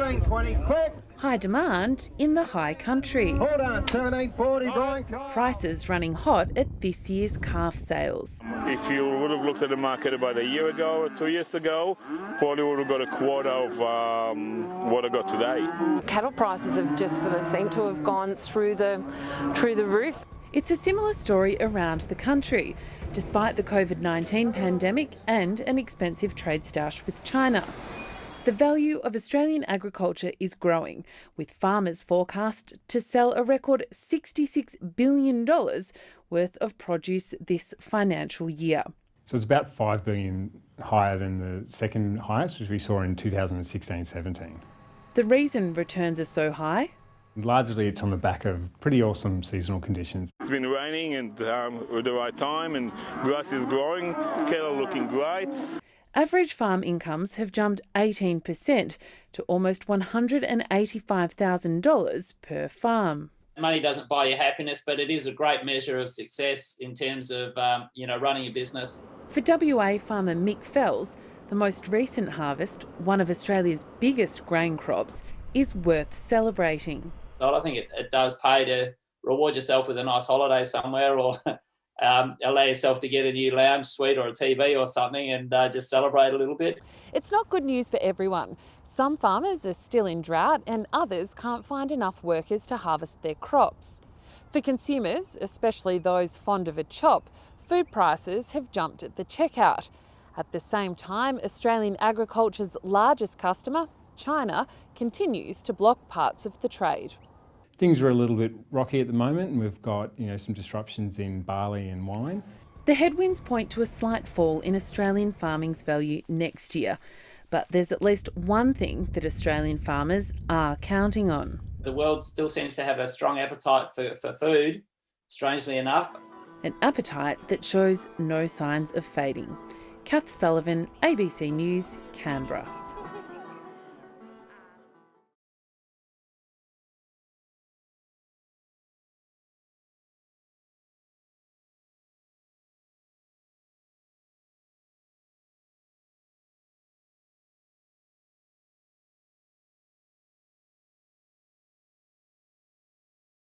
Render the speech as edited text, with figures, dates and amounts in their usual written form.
17.20, quick. High demand in the high country. Hold on, 17.40, Brian. Prices running hot at this year's calf sales. If you would have looked at the market about a year ago or 2 years ago, probably would have got a quarter of what I got today. Cattle prices have just sort of seemed to have gone through the roof. It's a similar story around the country, despite the COVID-19 pandemic and an expensive trade stoush with China. The value of Australian agriculture is growing, with farmers forecast to sell a record $66 billion worth of produce this financial year. So it's about $5 billion higher than the second highest, which we saw in 2016-17. The reason returns are so high? Largely it's on the back of pretty awesome seasonal conditions. It's been raining and at the right time, and grass is growing, cattle looking great. Average farm incomes have jumped 18% to almost $185,000 per farm. Money doesn't buy you happiness, but it is a great measure of success in terms of running a business. For WA farmer Mick Fells, the most recent harvest, one of Australia's biggest grain crops, is worth celebrating. I think it does pay to reward yourself with a nice holiday somewhere, or allow yourself to get a new lounge suite or a TV or something and just celebrate a little bit. It's not good news for everyone. Some farmers are still in drought and others can't find enough workers to harvest their crops. For consumers, especially those fond of a chop, food prices have jumped at the checkout. At the same time, Australian agriculture's largest customer, China, continues to block parts of the trade. Things are a little bit rocky at the moment, and we've got some disruptions in barley and wine. The headwinds point to a slight fall in Australian farming's value next year, but there's at least one thing that Australian farmers are counting on. The world still seems to have a strong appetite for food, strangely enough. An appetite that shows no signs of fading. Kath Sullivan, ABC News, Canberra.